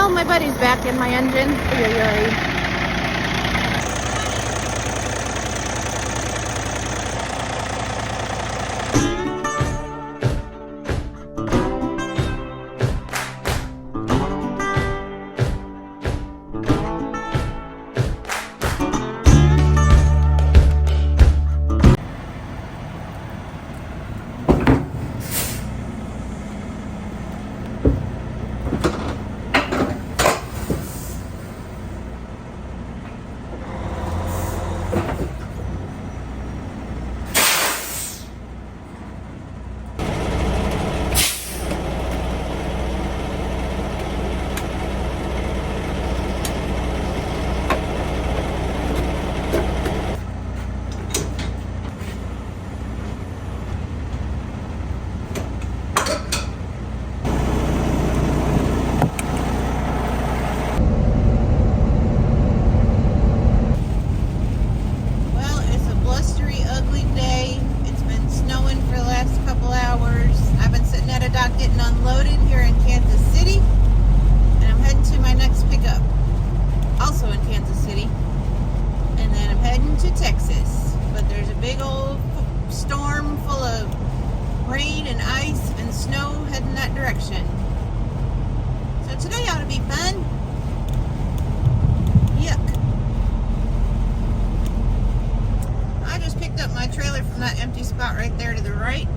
Well, my buddy's back in my engine. Oy. Getting unloaded here in Kansas City, and I'm heading to my next pickup, also in Kansas City, and then I'm heading to Texas. But there's a big old storm full of rain and ice and snow heading that direction. So today ought to be fun. Yuck. I just picked up my trailer from that empty spot right there to the right.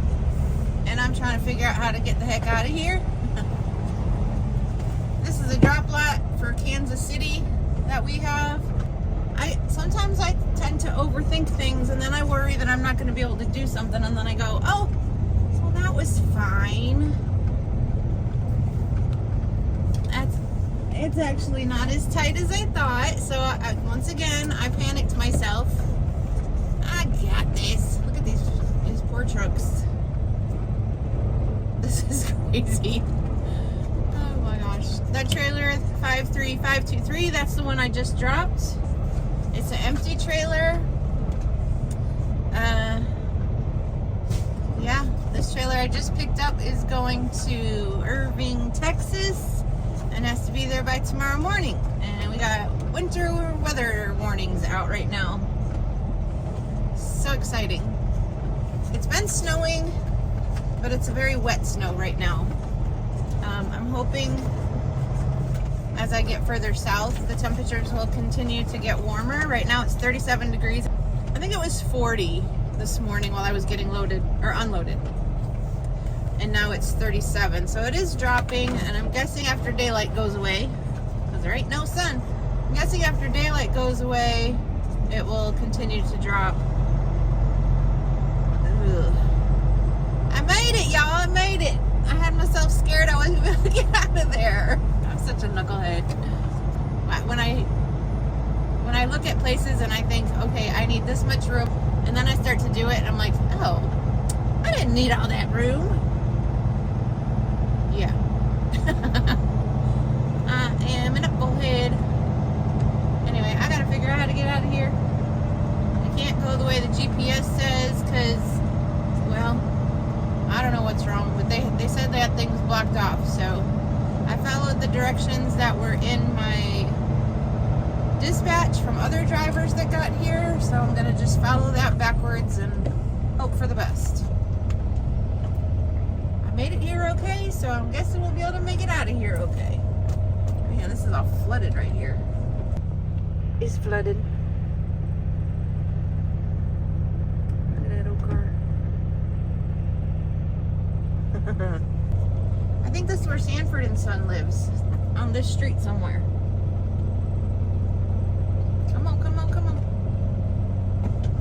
And I'm trying to figure out how to get the heck out of here. This is a drop lot for Kansas City that we have. Sometimes I tend to overthink things, and then I worry that I'm not going to be able to do something, and then I go, oh, so that was fine. It's actually not as tight as I thought. So once again, I panicked myself. I got this. Look at these poor trucks. This is crazy. Oh my gosh. That trailer 53523, that's the one I just dropped. It's an empty trailer. Yeah, this trailer I just picked up is going to Irving, Texas, and has to be there by tomorrow morning. And we got winter weather warnings out right now. So exciting. It's been snowing, but it's a very wet snow right now. I'm hoping as I get further south, the temperatures will continue to get warmer. Right now it's 37 degrees. I think it was 40 this morning while I was getting loaded or unloaded. And now it's 37. So it is dropping, and I'm guessing after daylight goes away, because there ain't no sun, I'm guessing after daylight goes away, it will continue to drop. Ugh. I made it, y'all. I made it. I had myself scared I wasn't going to get out of there. I'm such a knucklehead. When I look at places and I think, okay, I need this much room, and then I start to do it, and I'm like, oh, I didn't need all that room. Yeah. I am a knucklehead. Anyway, I got to figure out how to get out of here. I can't go the way the GPS says because, well, I don't know what's wrong, but they said that thing's blocked off. So I followed the directions that were in my dispatch from other drivers that got here. So I'm going to just follow that backwards and hope for the best. I made it here okay, so I'm guessing we'll be able to make it out of here okay. Man, this is all flooded right here. It's flooded. I think this is where Sanford and Son lives, on this street somewhere. Come on, come on, come on.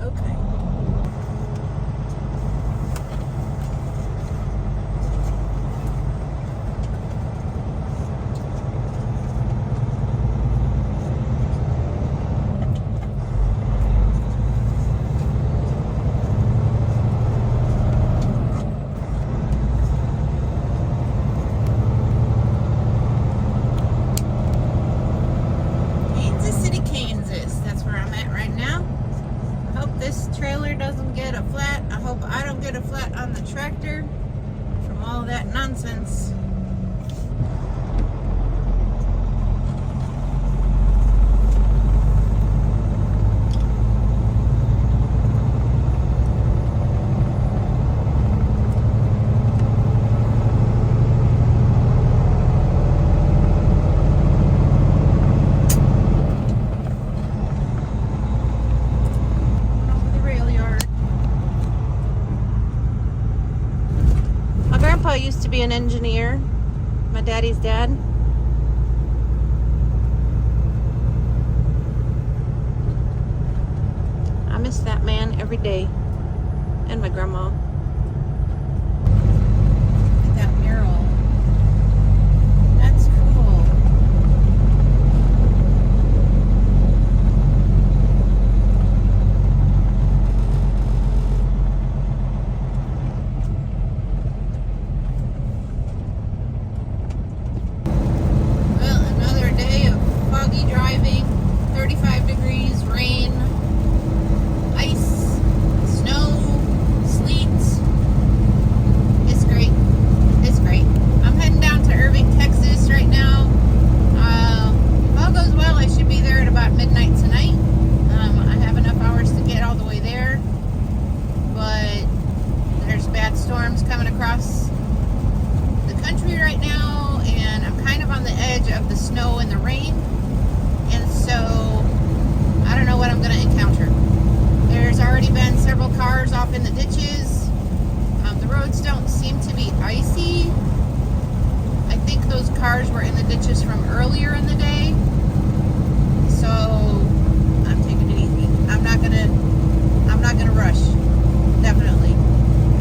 Okay. be an engineer. My daddy's dad. I miss that man every day. And my grandma. Look at that mural. That's cool. Well, another day of foggy driving, 35 degrees, rain, ice, snow, sleet. It's great. It's great. I'm heading down to Irving, Texas right now. If all goes well, I should be there at about midnight tonight. I have enough hours to get all the way there, but there's bad storms coming across the country right now, and I'm kind of on the edge of the snow and the rain, and so I don't know what I'm going to encounter. There's already been several cars off in the ditches. The roads don't seem to be icy. I think those cars were in the ditches from earlier in the day, so I'm taking it easy. I'm not gonna rush. Definitely.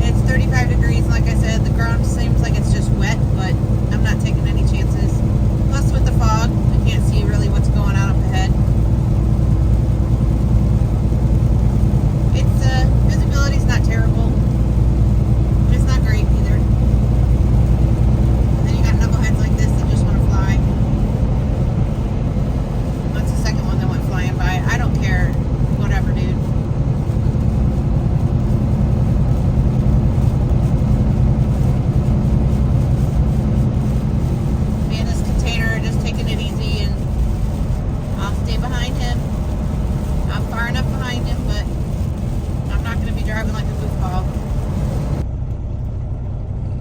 It's 35 degrees, like I said. The ground seems like it's just wet, but I'm not taking any chances. Plus, with the fog, I can't see really what's going on up ahead. It's visibility's not terrible. It's not great either. Then you got knuckleheads like this that just want to fly. That's the second one that went flying by. I don't care. Whatever, dude. Me and this container are just taking it easy, and I'll stay behind him. I'm far enough behind him, but I'm not going to be driving like a goofball.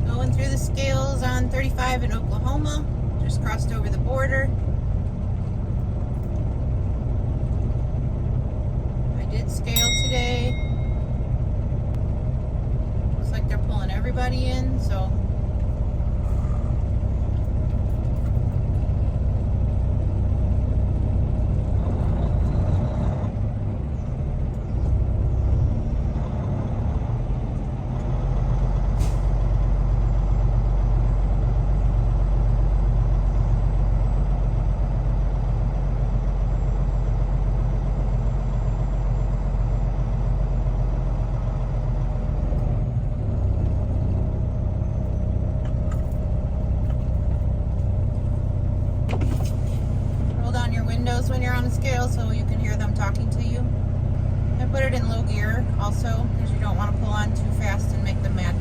Going through the scales on 35 in Oklahoma. Just crossed over the border. I did scale today. Looks like they're pulling everybody in, so roll down your windows when you're on the scale so you can hear them talking to you. And put it in low gear also, because you don't want to pull on too fast and make them mad.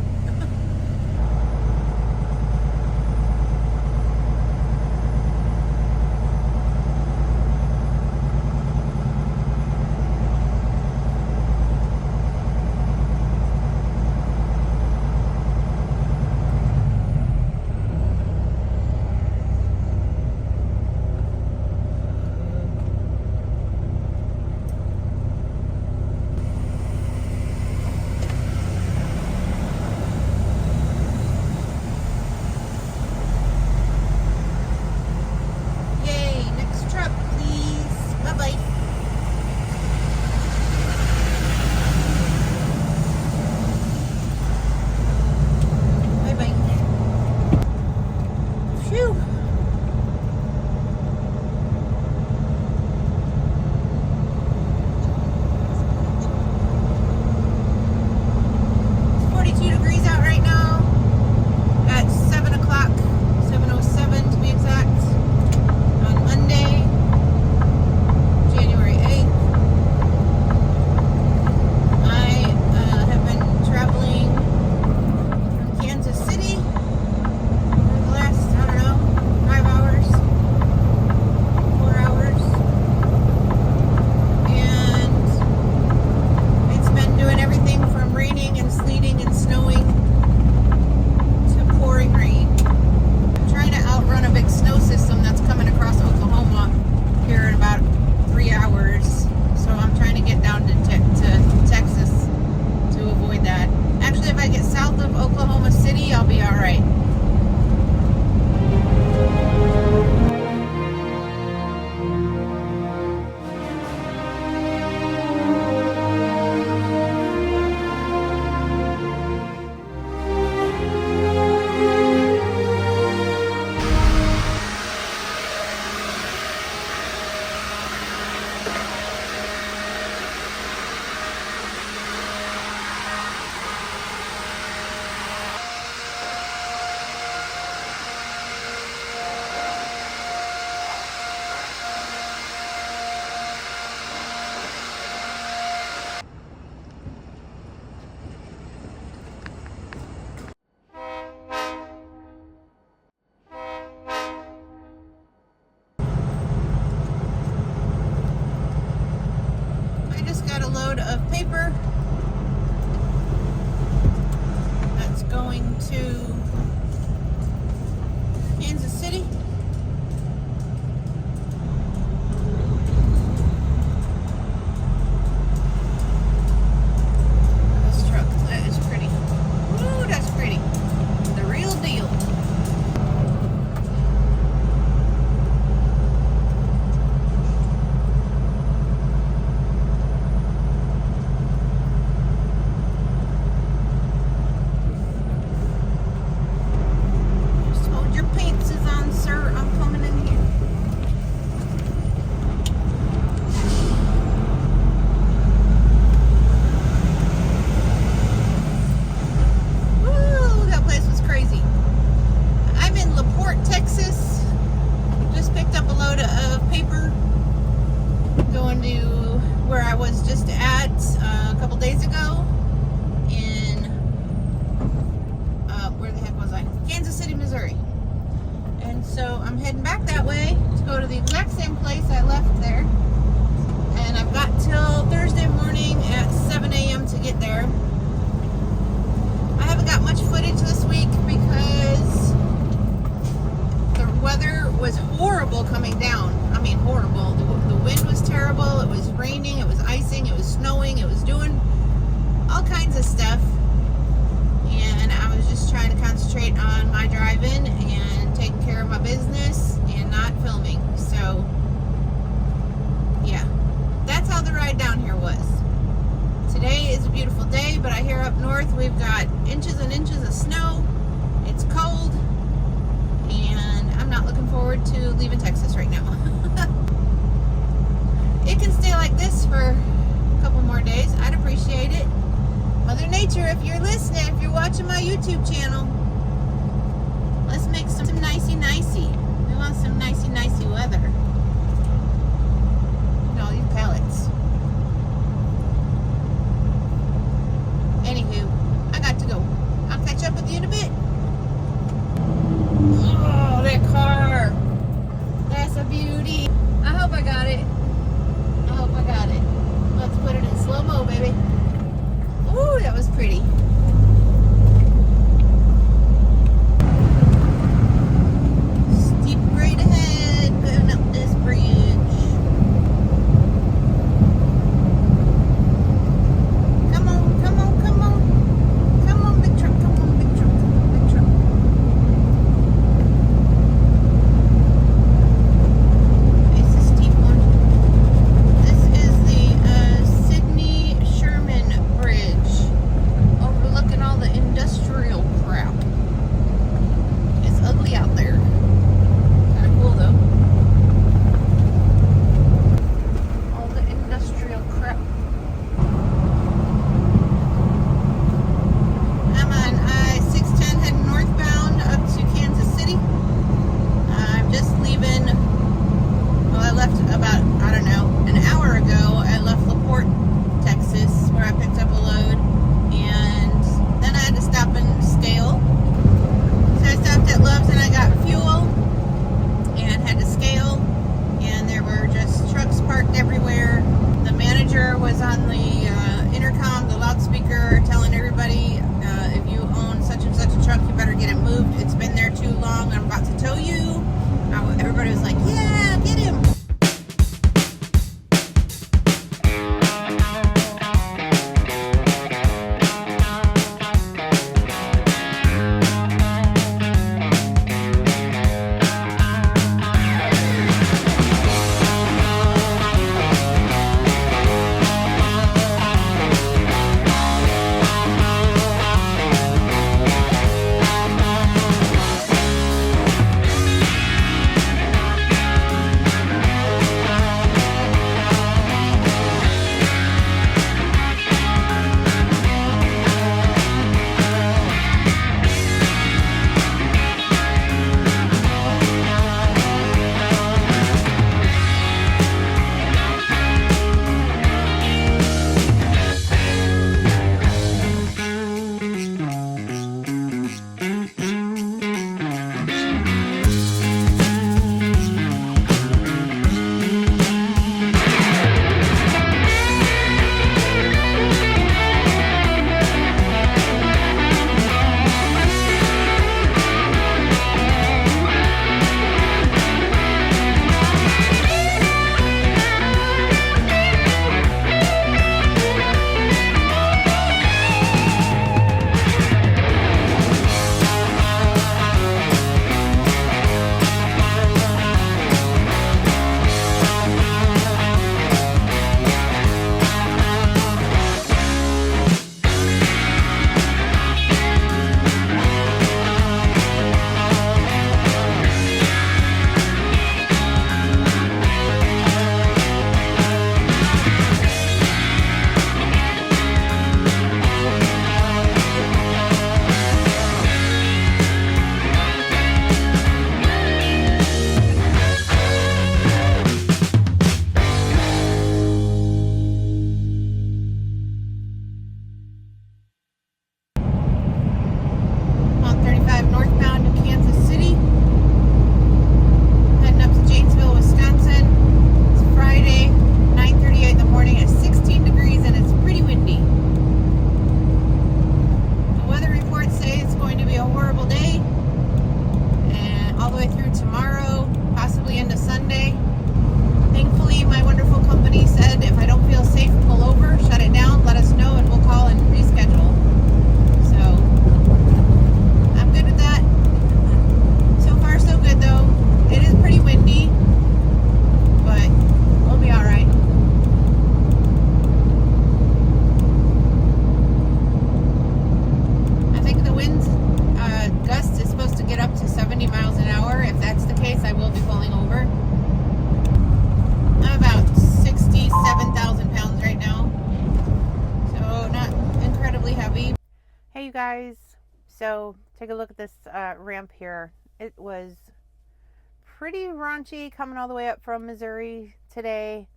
car that's going to Kansas City. This truck, that is pretty. Ooh, that's pretty. The real deal. Just hold your pants on, sir. I'm coming in here. Woo, that place was crazy. I'm in LaPorte, Texas. Just picked up a load of paper. Going to where I was just at a couple days ago in, where the heck was I? Kansas City, Missouri. And so I'm heading back that way to go to the exact same place I left there. And I've got till Thursday morning at 7 a.m. to get there. I haven't got much footage this week because the weather was horrible coming down. I mean, horrible. The wind was terrible. It was raining. It was icing. It was snowing. It was doing all kinds of stuff. And I was just trying to concentrate on my driving and taking care of my business and not filming. So, yeah. That's how the ride down here was. Today is a beautiful day, but I hear up north we've got inches and inches of snow. It's cold. And I'm not looking forward to leaving Texas right now. It can stay like this for a couple more days. I'd appreciate it. Mother Nature, if you're listening, if you're watching my YouTube channel, let's make some nicey-nicey. We want some nicey-nicey weather. You know, these pellets. Anywho, I got to go. I'll catch up with you in a bit. Oh, that car. That's a beauty. I hope I got it. I hope I got it. Let's put it in slow-mo, baby. Ooh, that was pretty. Steep grade ahead, going up this bridge. Come on, come on, come on. Come on, big truck, come on, big truck, come on, big truck. It's a steep one. This is the Sidney Sherman Bridge, overlooking all the industrial crap. It's ugly out there. Kind of cool though. All the industrial crap. I'm on I-610 heading northbound up to Kansas City. I'm just leaving. Well, I left about, I don't know, an hour ago. I left LaPorte, Texas, where I picked up a load. And then I had to stop and scale. So I stopped at Love's and I got fuel and had to scale. And there were just trucks parked everywhere. The manager was on the intercom, the loudspeaker, telling everybody, if you own such and such a truck, you better get it moved. It's been there too long. I'm about to tow you. Everybody was like, yeah, get him. today. Thankfully, my wonderful company said if I don't feel safe, pull over, shut it down, let us know, and we'll call and reschedule. So, I'm good with that. So far, so good, though. It is pretty windy, but we'll be alright. I think the wind's gust is supposed to get up to 70 miles an hour. If that's the case, I will be pulling over. I'm about 67,000 pounds right now, so not incredibly heavy. Hey you guys, so take a look at this ramp here. It was pretty raunchy coming all the way up from Missouri today.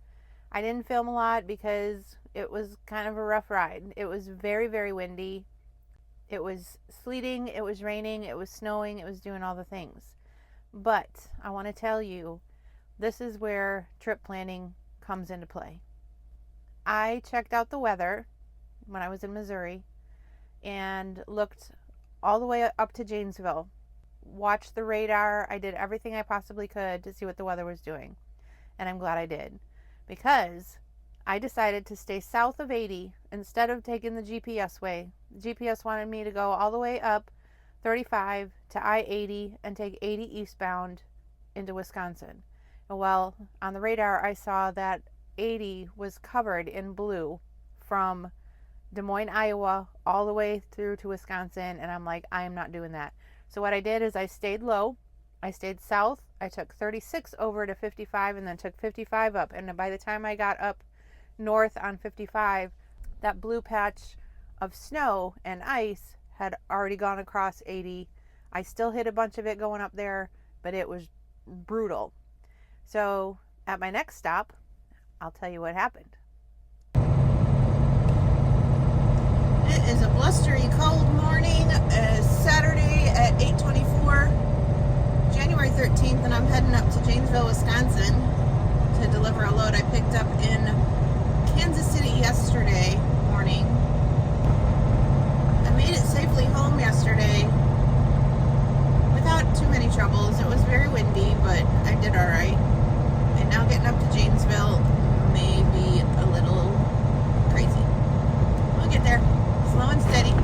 I didn't film a lot because it was kind of a rough ride. It was very, very windy. It was sleeting, it was raining, it was snowing, it was doing all the things. But I want to tell you, this is where trip planning comes into play. I checked out the weather when I was in Missouri and looked all the way up to Janesville, watched the radar. I did everything I possibly could to see what the weather was doing. And I'm glad I did, because I decided to stay south of 80 instead of taking the GPS way. The GPS wanted me to go all the way up 35 to I-80 and take 80 eastbound into Wisconsin. Well, on the radar, I saw that 80 was covered in blue from Des Moines, Iowa, all the way through to Wisconsin, and I'm like, I am not doing that. So what I did is I stayed low. I stayed south. I took 36 over to 55 and then took 55 up. And by the time I got up north on 55, that blue patch of snow and ice had already gone across 80. I still hit a bunch of it going up there, but it was brutal. So at my next stop, I'll tell you what happened. It is a blustery cold morning. It's Saturday at 8:24, January 13th, and I'm heading up to Janesville, Wisconsin to deliver a load I picked up in Kansas City yesterday morning. I made it safely home yesterday without too many troubles. It was very windy, but I did all right. And now getting up to Janesville may be a little crazy. We'll get there, slow and steady.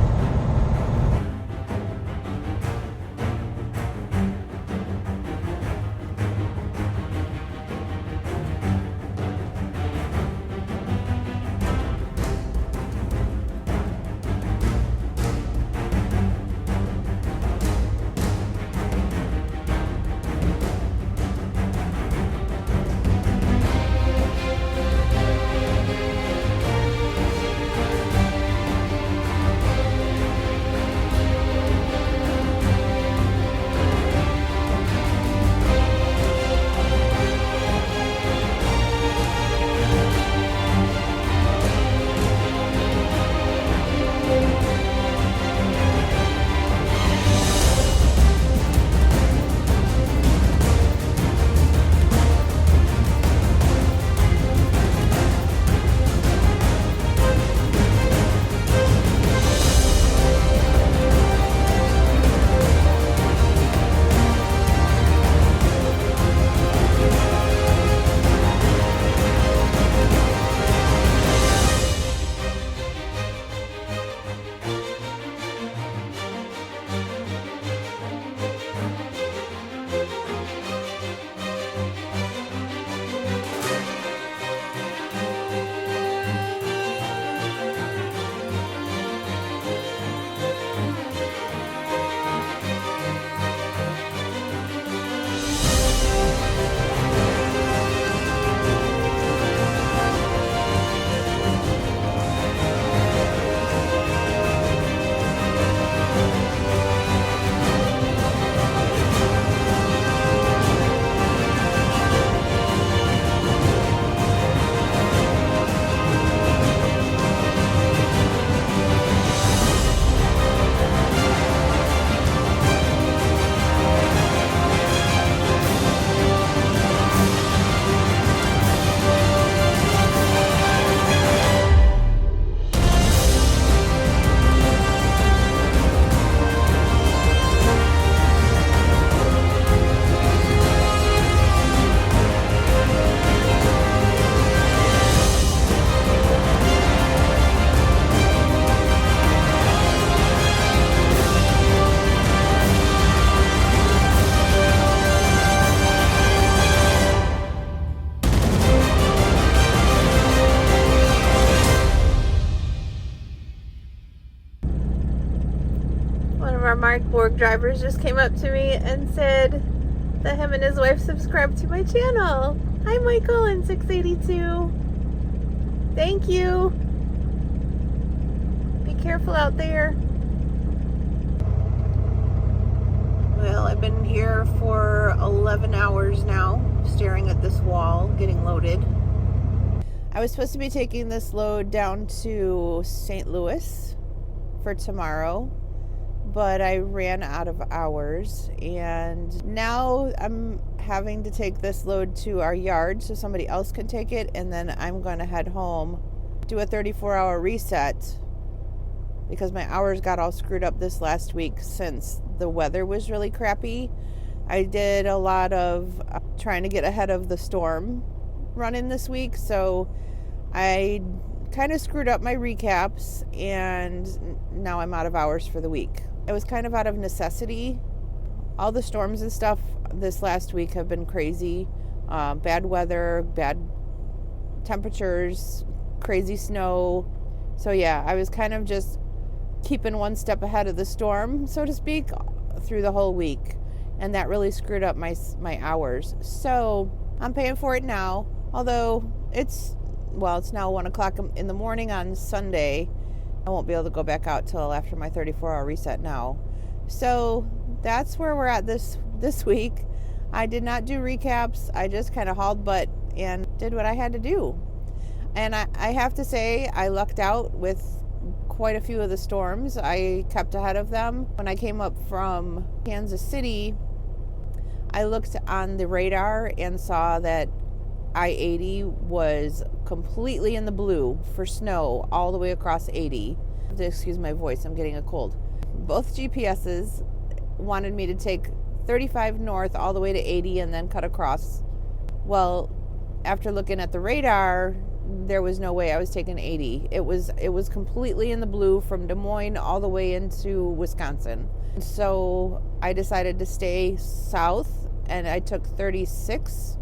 truck drivers just came up to me and said that him and his wife subscribed to my channel. Hi, Michael and 682. Thank you. Be careful out there. Well, I've been here for 11 hours now, staring at this wall, getting loaded. I was supposed to be taking this load down to St. Louis for tomorrow, but I ran out of hours, and now I'm having to take this load to our yard so somebody else can take it, and then I'm going to head home, do a 34-hour reset, because my hours got all screwed up this last week since the weather was really crappy. I did a lot of trying to get ahead of the storm running this week, so I kind of screwed up my recaps, and now I'm out of hours for the week. It was kind of out of necessity. All the storms and stuff this last week have been crazy. Bad weather, bad temperatures, crazy snow. So yeah, I was kind of just keeping one step ahead of the storm, so to speak, through the whole week, and that really screwed up my hours. So I'm paying for it now, although it's now 1 o'clock in the morning on Sunday. I won't be able to go back out till after my 34-hour reset now. So that's where we're at this week. I did not do recaps. I just kind of hauled butt and did what I had to do. And I have to say, I lucked out with quite a few of the storms. I kept ahead of them. When I came up from Kansas City, I looked on the radar and saw that I-80 was completely in the blue for snow all the way across 80. Excuse my voice, I'm getting a cold. Both GPSs wanted me to take 35 north all the way to 80 and then cut across. Well, after looking at the radar, there was no way I was taking 80. It was completely in the blue from Des Moines all the way into Wisconsin. So I decided to stay south, and I took 36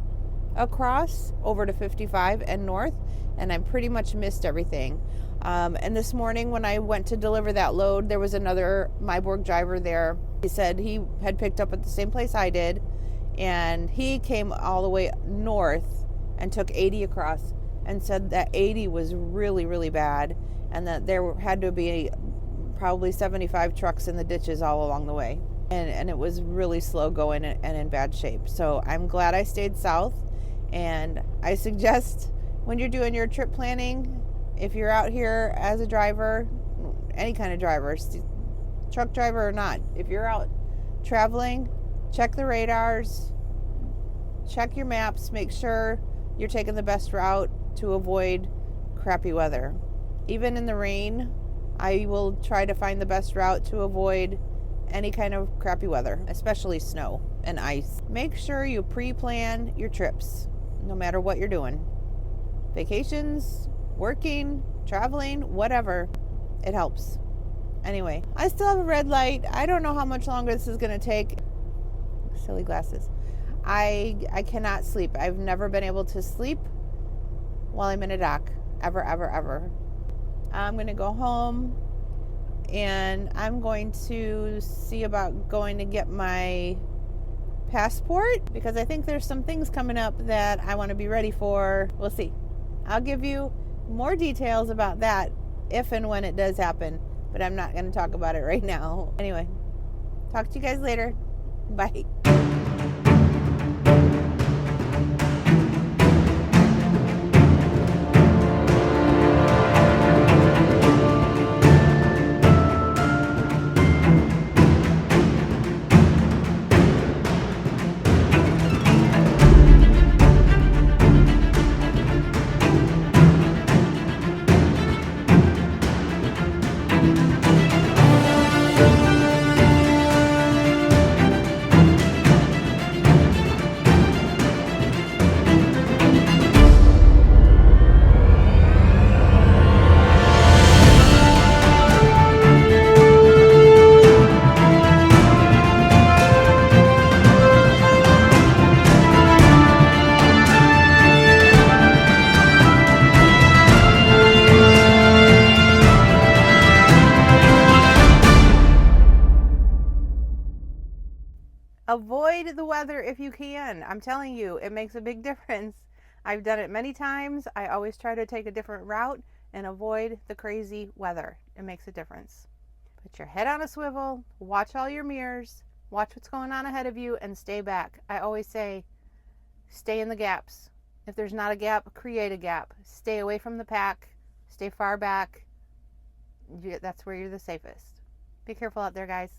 across over to 55 and north, and I pretty much missed everything. And this morning when I went to deliver that load, there was another Myborg driver there. He said he had picked up at the same place I did, and he came all the way north and took 80 across, and said that 80 was really, really bad, and that there had to be probably 75 trucks in the ditches all along the way. And it was really slow going and in bad shape. So I'm glad I stayed south. And I suggest when you're doing your trip planning, if you're out here as a driver, any kind of driver, truck driver or not, if you're out traveling, check the radars, check your maps, make sure you're taking the best route to avoid crappy weather. Even in the rain, I will try to find the best route to avoid any kind of crappy weather, especially snow and ice. Make sure you pre-plan your trips, no matter what you're doing. Vacations, working, traveling, whatever, it helps. Anyway, I still have a red light. I don't know how much longer this is going to take. Silly glasses. I cannot sleep. I've never been able to sleep while I'm in a dock. Ever, ever, ever. I'm going to go home, and I'm going to see about going to get my passport, because I think there's some things coming up that I want to be ready for. We'll see. I'll give you more details about that if and when it does happen, but I'm not going to talk about it right now. Anyway, talk to you guys later. Bye. avoid the weather if you can. I'm telling you, it makes a big difference. I've done it many times. I always try to take a different route and avoid the crazy weather. It makes a difference. Put your head on a swivel, watch all your mirrors, watch what's going on ahead of you, and stay back. I always say, stay in the gaps. If there's not a gap, create a gap. Stay away from the pack, stay far back. That's where you're the safest. Be careful out there, guys.